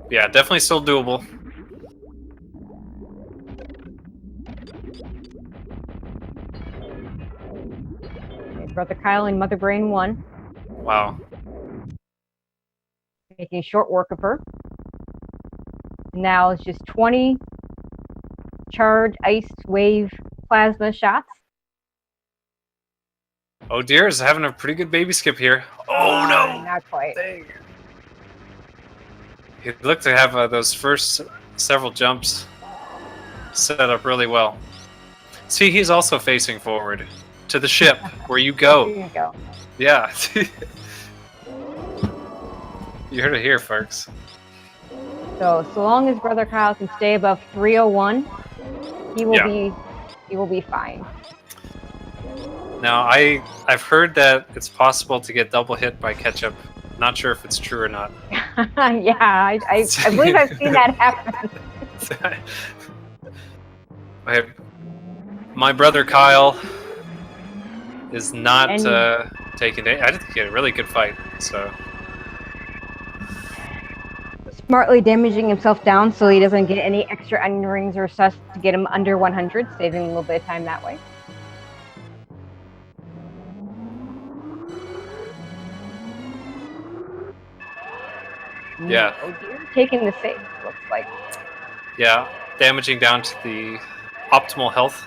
yeah, definitely still doable. Okay, Brother Kyle and Mother Brain 1. Wow. Making short work of her. Now it's just 20 charged ice wave plasma shots. Oh dear, is having a pretty good baby skip here. Oh no! Not quite. Dang. He looked to have those first several jumps set up really well. See, he's also facing forward to the ship where you go. There you go. Yeah. You heard it here, folks. So long as Brother Kyle can stay above 301, he will be fine. Now, I've heard that it's possible to get double hit by ketchup. Not sure if it's true or not. Yeah, I believe I've seen that happen. My brother Kyle is not taking it. I think he had a really good fight. So smartly damaging himself down so he doesn't get any extra onion rings or such to get him under 100, saving a little bit of time that way. Yeah. Oh dear, taking the save, looks like. Yeah, damaging down to the optimal health.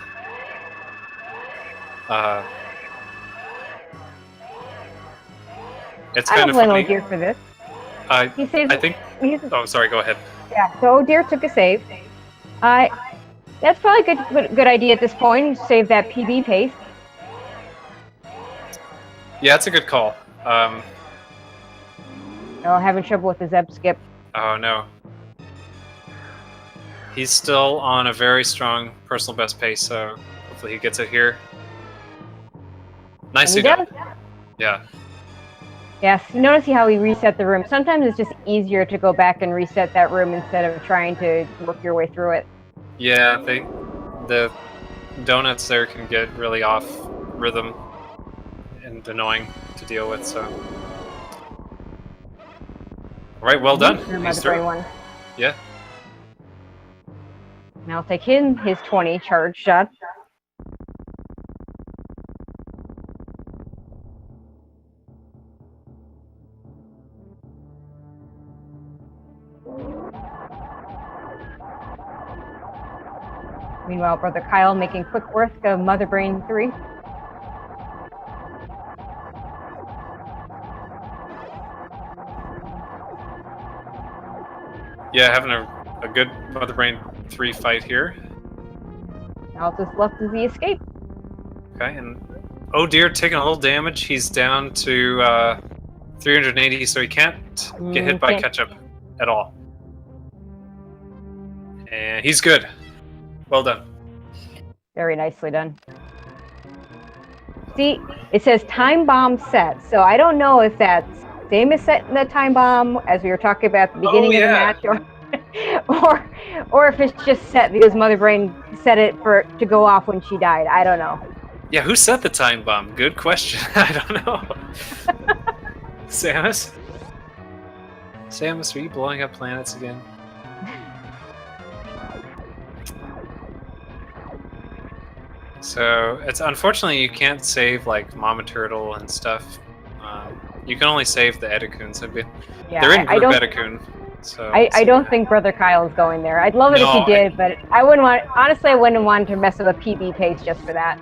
It's kind of funny. I don't blame O'Dear for this. He saved, I think. Oh, sorry. Go ahead. Yeah. So O'Dear took a save. That's probably a good idea at this point. Save that PB pace. Yeah, it's a good call. Having trouble with the Zeb skip. Oh no. He's still on a very strong personal best pace, so hopefully he gets it here. Nicely done. Yeah. Yes, you notice how we reset the room. Sometimes it's just easier to go back and reset that room instead of trying to work your way through it. Yeah, the donuts there can get really off rhythm and annoying to deal with, so. Alright, well done. He's through. One. Yeah. Now I'll take his 20 charge shots. Meanwhile, Brother Kyle making quick work of Mother Brain 3. Yeah, having a good Mother Brain 3 fight here. Now just left is the escape. Okay, and oh dear, taking a little damage. He's down to 380, so he can't get hit by ketchup at all. And he's good. Well done. Very nicely done. See, it says time bomb set, so I don't know if that's same as setting the time bomb as we were talking about at the beginning of the match, or if it's just set because Mother Brain set it to go off when she died. I don't know. Yeah, who set the time bomb? Good question. I don't know. Samus? Samus, are you blowing up planets again? So, it's unfortunately you can't save like Mama Turtle and stuff. You can only save the Edikun. Yeah, they're in group Edikun. So I don't think Brother Kyle is going there. I'd love it if he did, but I wouldn't want. Honestly, I wouldn't want to mess with a PB pace just for that.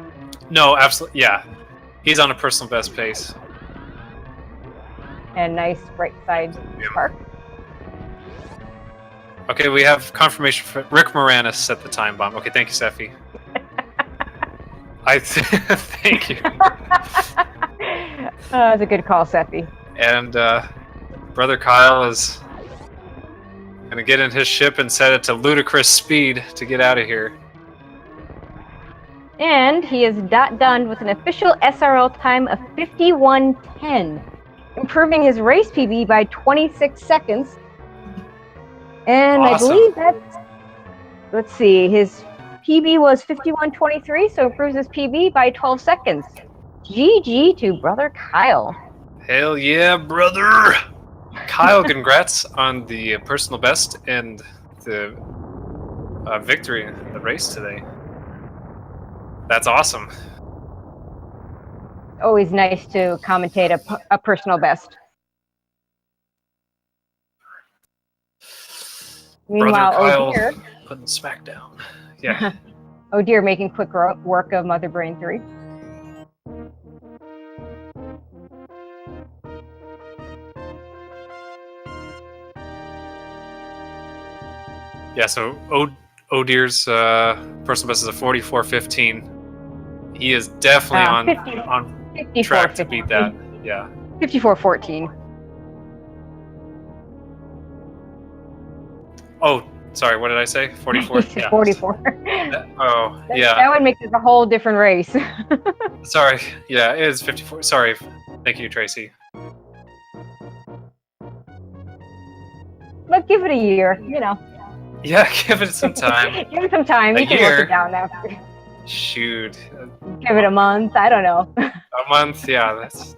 No, absolutely. Yeah, he's on a personal best pace. And nice right side spark. Okay, we have confirmation for Rick Moranis set the time bomb. Okay, thank you, Sephi. Thank you. That's a good call, Sephi. And Brother Kyle is gonna get in his ship and set it to ludicrous speed to get out of here. And he is done with an official SRL time of 51:10, improving his race PB by 26 seconds. And awesome. I believe that's, let's see, his PB was 51:23, so improves his PB by 12 seconds. GG to Brother Kyle. Hell yeah, brother! Kyle, congrats on the personal best and the victory in the race today. That's awesome. Always nice to commentate a personal best. Meanwhile, Brother Kyle Oh Dear putting smack down. Yeah. Oh Dear making quick work of Mother Brain 3. Yeah, so Oh Dear's personal best is a 44:15. He is definitely on track to beat that. Yeah. 54:14. Oh, sorry, what did I say? 44? Yeah. 44. That would make this a whole different race. Sorry, yeah, it is 54. Sorry. Thank you, Tracy. But give it a year, you know. Yeah, give it some time. Give it some time. You can work it down after. Shoot. Give it a month. I don't know. A month, yeah. That's.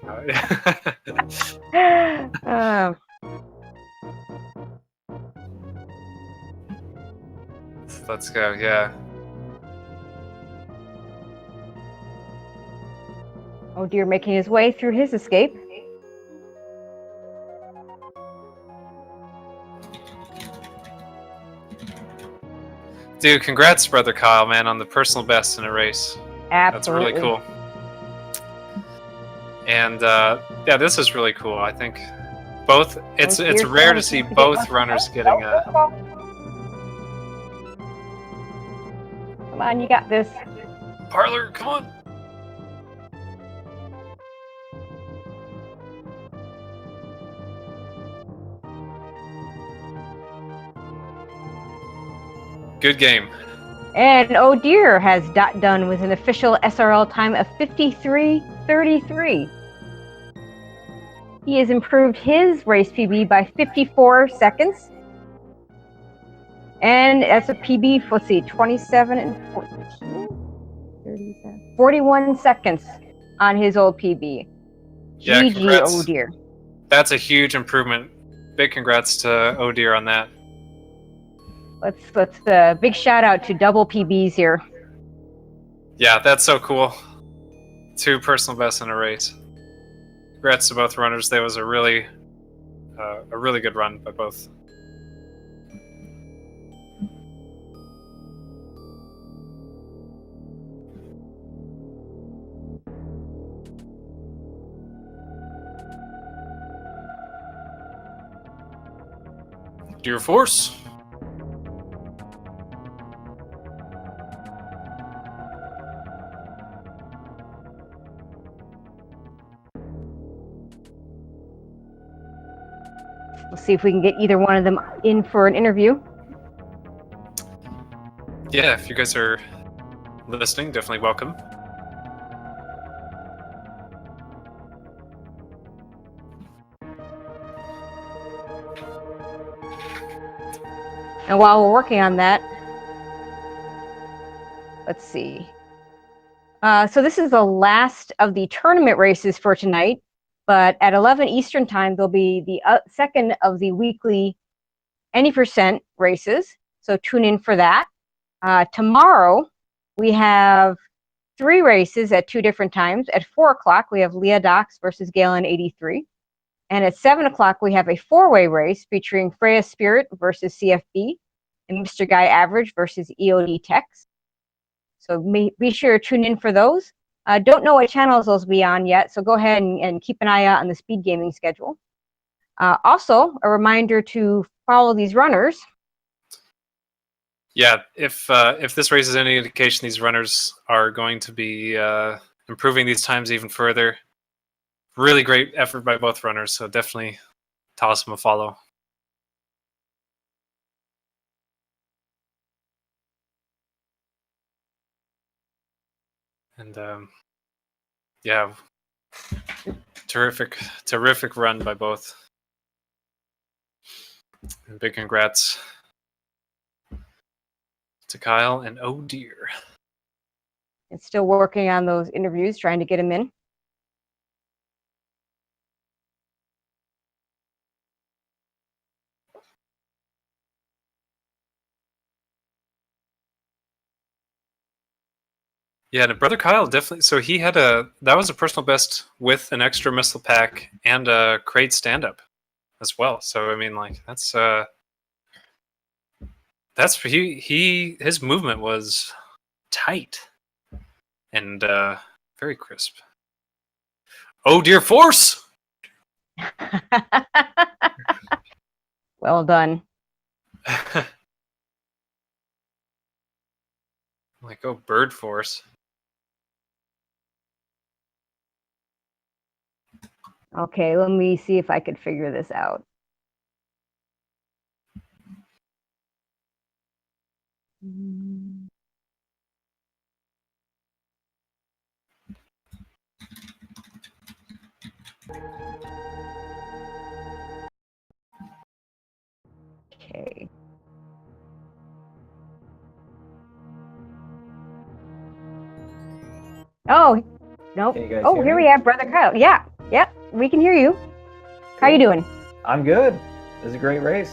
Let's go. Yeah. Oh Dear, making his way through his escape. Dude, congrats, Brother Kyle, man, on the personal best in a race. Absolutely. That's really cool. And yeah, this is really cool. I think both. It's rare to see both runners getting a. Come on, you got this. Parlor, come on. Good game. And Oh Dear has done with an official SRL time of 53:33. He has improved his race PB by 54 seconds. And that's a PB, let's see, 27 and 14? 37, 41 seconds on his old PB. Yeah, GG, congrats. Oh Dear. That's a huge improvement. Big congrats to Oh Dear on that. Let's big shout out to double PBs here. Yeah, that's so cool. 2 personal bests in a race. Congrats to both runners. That was a really good run by both. Dear Force. We'll see if we can get either one of them in for an interview. Yeah, if you guys are listening, definitely welcome. And while we're working on that, let's see. So this is the last of the tournament races for tonight, but at 11 Eastern time, there'll be the second of the weekly any percent races. So tune in for that. Tomorrow, we have 3 races at 2 different times. At 4 o'clock, we have Leah Dox versus Galen83. And at 7 o'clock, we have a 4-way race featuring Freya Spirit versus CFB and Mr. Guy Average versus EOD Tex. So be sure to tune in for those. Don't know what channels those will be on yet, so go ahead and keep an eye out on the Speed Gaming schedule. Also, a reminder to follow these runners. Yeah, if this race is any indication, these runners are going to be improving these times even further. Really great effort by both runners, so definitely toss them a follow. And yeah, terrific run by both. And big congrats to Kyle and oh dear. It's still working on those interviews, trying to get them in. Yeah, and Brother Kyle definitely. So he had that was a personal best with an extra missile pack and a crate stand up as well. So I mean, like that's his movement was tight and very crisp. Oh dear, force! Well done. Like, oh, bird force. Okay, let me see if I could figure this out. Okay. Oh, nope. Oh, here we have Brother Kyle. Yeah, we can hear you. How you doing? I'm good. It was a great race.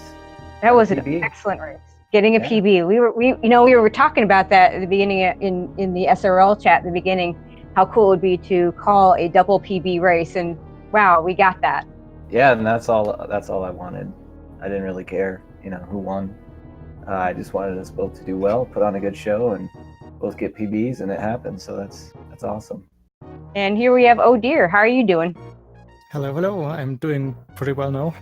That was an excellent race. Getting a PB. We were talking about that at the beginning in the SRL chat at the beginning. How cool it would be to call a double PB race, and wow, we got that. Yeah, and that's all I wanted. I didn't really care, who won. I just wanted us both to do well, put on a good show, and both get PBs, and it happened. So that's awesome. And here we have Oh Dear. How are you doing? Hello. I'm doing pretty well now.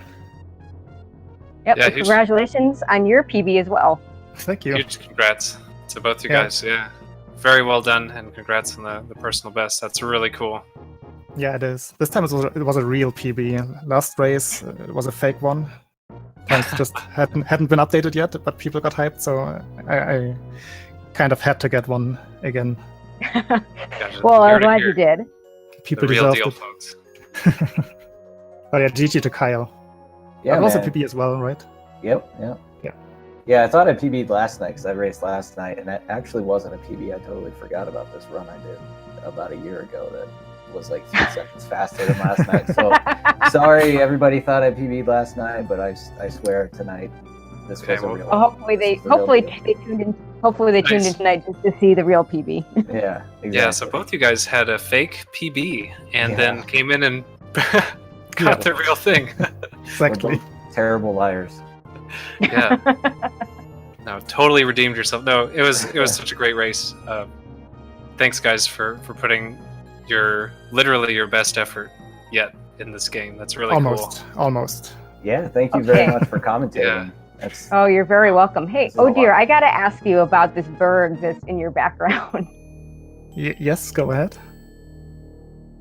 Yep. Yeah, congratulations on your PB as well. Thank you. Huge congrats to both you guys. Yeah, very well done, and congrats on the personal best. That's really cool. Yeah, it is. This time it was a real PB. Last race it was a fake one. Times just hadn't been updated yet, but people got hyped, so I kind of had to get one again. Well, I'm glad you did. People the real deserved deal, it. folks. Oh yeah, GG to Kyle. Yeah, was a PB as well, right? Yep. Yeah, I thought I PB'd last night because I raced last night, and that actually wasn't a PB. I totally forgot about this run I did about a year ago that was like 3 seconds faster than last night. So sorry, everybody thought I PB'd last night, but I swear tonight this was a real. Well, hopefully they tuned in. Hopefully they tuned in tonight just to see the real PB. Yeah, exactly. Yeah, so both you guys had a fake PB and then came in and got the real thing. Exactly. Terrible liars. Yeah. No, totally redeemed yourself. No, it was such a great race. Thanks, guys, for putting literally your best effort yet in this game. That's really cool. Almost. Yeah, thank you very much for commentating. Oh, you're very welcome. Hey, Oh Dear, I got to ask you about this bird that's in your background. Yes, go ahead.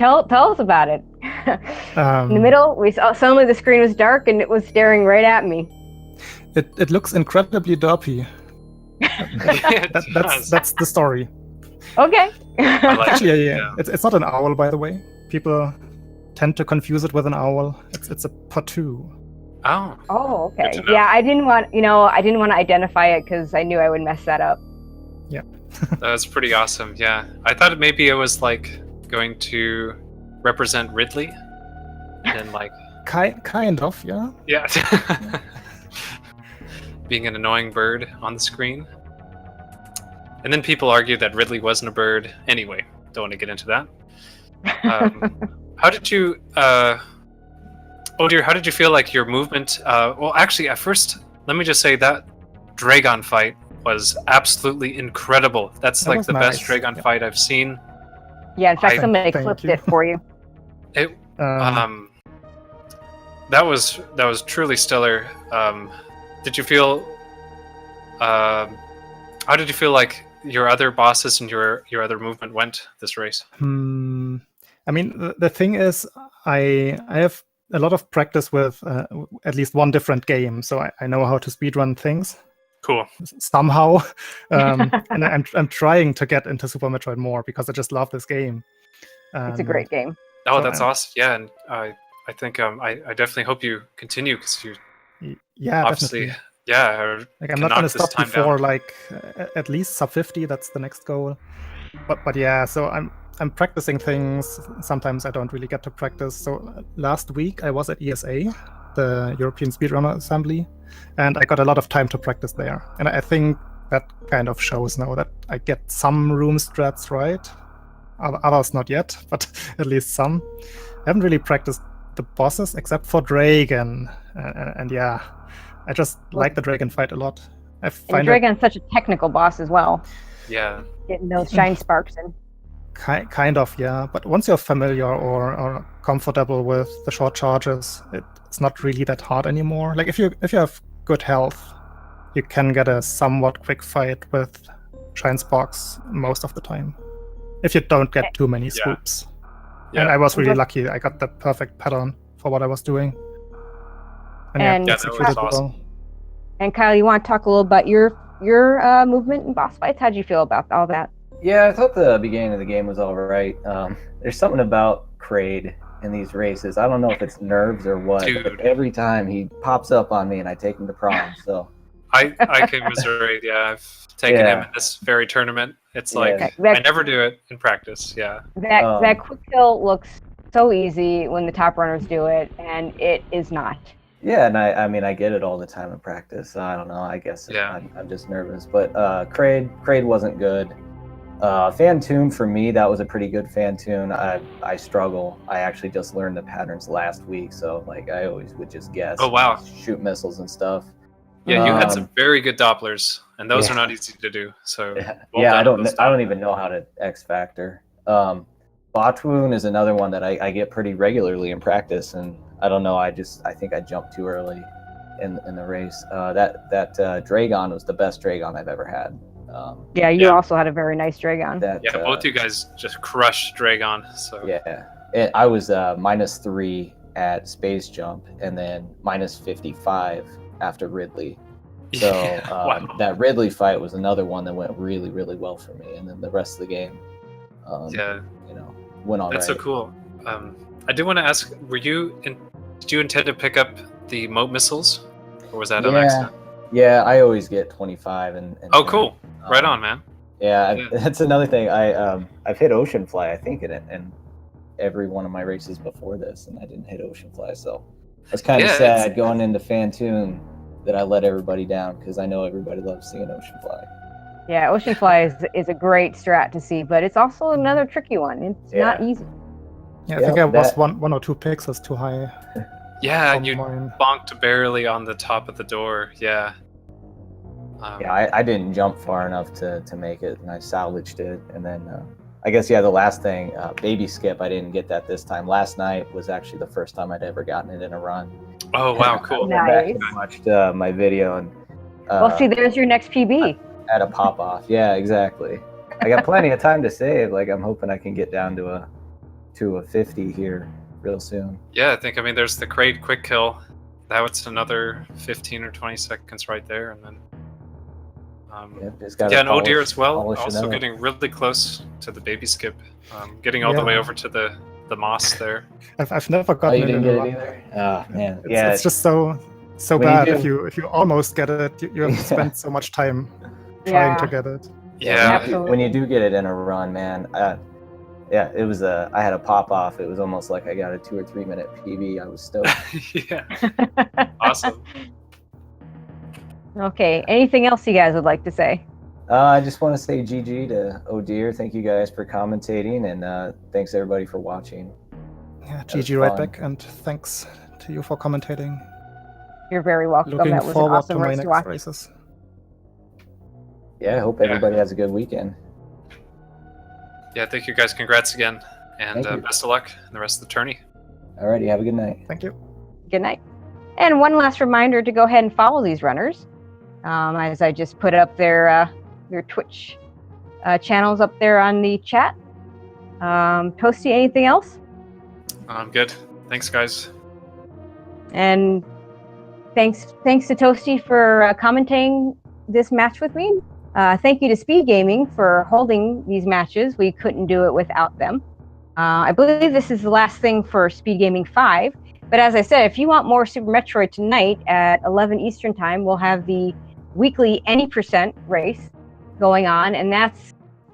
Tell us about it. In the middle, suddenly the screen was dark and it was staring right at me. It looks incredibly derpy. That's the story. Okay. I like Actually, it, yeah. It's not an owl, by the way. People tend to confuse it with an owl. It's a patu. Oh. Oh, okay. Good to know. Yeah, I didn't want to identify it because I knew I would mess that up. Yeah. That's pretty awesome. Yeah, I thought maybe it was like going to represent Ridley, and then like Kind of, yeah. yeah, being an annoying bird on the screen. And then people argued that Ridley wasn't a bird. Anyway, don't want to get into that. How did you? Oh dear, how did you feel like your movement? Well, actually, at first, let me just say that Dragon fight was absolutely incredible. That's That like was the best nice. Dragon Yeah. fight I've seen. Yeah, in fact, somebody Thank clipped you. it for you. It Um, that was truly stellar. Did you feel? How did you feel like your other bosses and your other movement went this race? I mean, the thing is, I have a lot of practice with at least one different game, so I know how to speedrun things Cool. somehow. And I'm trying to get into Super Metroid more because I just love this game. It's a great game. Oh, So that's awesome. Yeah, and I think I definitely hope you continue because you Yeah, obviously definitely. yeah Like I'm can not knock gonna this stop time before down. like at least sub 50. That's the next goal. But yeah, so I'm practicing things. Sometimes I don't really get to practice. So last week I was at ESA, the European Speedrunner Assembly, and I got a lot of time to practice there. And I think that kind of shows now that I get some room strats right. Others not yet, but at least some. I haven't really practiced the bosses except for Dragon, and yeah, I just like the Dragon fight a lot. I And find it Dragon's such a technical boss as well. Yeah. Getting those shine sparks in. kind of, yeah. But once you're familiar or comfortable with the short charges, it's not really that hard anymore. Like if you have good health, you can get a somewhat quick fight with shine sparks most of the time. If you don't get too many swoops. And I was really lucky. I got the perfect pattern for what I was doing. And Yeah, that was awesome. well. And Kyle, you want to talk a little about your movement in boss fights? How'd you feel about all that? Yeah, I thought the beginning of the game was all right. There's something about Kraid in these races. I don't know if it's nerves or what, but every time he pops up on me and I take him to prom. So I can commiserate. Yeah, I've taken him in this very tournament. It's like I never do it in practice. Yeah. That quick kill looks so easy when the top runners do it, and it is not. Yeah, and I mean I get it all the time in practice. I don't know. I guess I'm just nervous. But Kraid wasn't good. Fan tune for me, that was a pretty good fan tune. I struggle. I actually just learned the patterns last week, so like I always would just guess. Oh wow! Shoot missiles and stuff. Yeah, you had some very good Dopplers, and those are not easy to do. So I don't even know how to X Factor. Botwoon is another one that I get pretty regularly in practice, and I don't know. I think I jumped too early in the race. That Dragon was the best Dragon I've ever had. You also had a very nice Dragon. Both you guys just crushed Dragon. So I was -3 at Space Jump, and then -55 after Ridley. So that Ridley fight was another one that went really, really well for me, and then the rest of the game, went all right. That's so cool. I did want to ask: did you intend to pick up the moat missiles, or was that an accident? Yeah, I always get 25 and oh, cool! Right on, man. Yeah, that's another thing. I've hit Ocean Fly, I think, in every one of my races before this, and I didn't hit Ocean Fly, so it's kind of sad going into Fan Tune that I let everybody down, because I know everybody loves seeing Ocean Fly. Yeah, Ocean Fly is a great strat to see, but it's also another tricky one. It's not easy. Yeah, I think I was one or two pixels too high. Yeah, you bonked barely on the top of the door. Yeah. I didn't jump far enough to make it, and I salvaged it. And then I guess, the last thing, Baby Skip, I didn't get that this time. Last night was actually the first time I'd ever gotten it in a run. Oh, wow, cool. Nice. I watched my video, and well, see, there's your next PB. At a pop-off. Yeah, exactly. I got plenty of time to save. Like, I'm hoping I can get down to a 50 here real soon. Yeah, there's the Kraid quick kill. That was another 15 or 20 seconds right there, and then Just gotta Yeah, and polish- Odeer as well. polish it Also up. getting really close to the baby skip. Getting all the Yeah. way over to the moss there. I've never Oh, gotten you it didn't in a get it run. either? Oh man, It's, yeah. it's just so When you bad do- if you almost get it, you have to spend so much time trying to get it. Yeah. When you do get it in a run, man. Yeah, it was I had a pop off. It was almost like I got a 2 or 3 minute PB. I was stoked. Yeah. Awesome. Okay. Anything else you guys would like to say? I just want to say GG to Odeer. Thank you guys for commentating, and thanks everybody for watching. Yeah, That was GG right fun. back, and thanks to you for commentating. You're very welcome. Looking That was an forward awesome to my race to next watch. races. Yeah, I hope everybody has a good weekend. Yeah, thank you guys. Congrats again. And Thank you. best of luck in the rest of the tourney. Alrighty, have a good night. Thank you. Good night. And one last reminder to go ahead and follow these runners. As I just put up their Twitch channels up there on the chat. Toasty, anything else? I'm good. Thanks, guys. And thanks to Toasty for commentating this match with me. Thank you to Speed Gaming for holding these matches. We couldn't do it without them. I believe this is the last thing for Speed Gaming 5. But as I said, if you want more Super Metroid tonight at 11 Eastern Time, we'll have the weekly Any Percent race going on. And that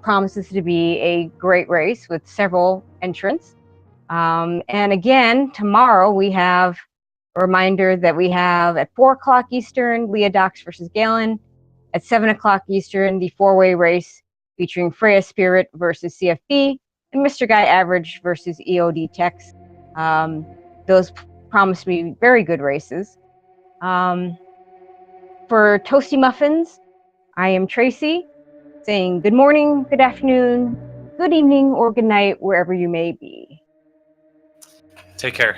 promises to be a great race with several entrants. And again, tomorrow we have a reminder that we have at 4 o'clock Eastern, Leah Dox versus Galen. At 7 o'clock Eastern, the four-way race featuring Freya Spirit versus CFB and Mr. Guy Average versus EOD Tex. Those promise to be very good races. For Toasty Muffins, I am Tracy, saying good morning, good afternoon, good evening, or good night, wherever you may be. Take care.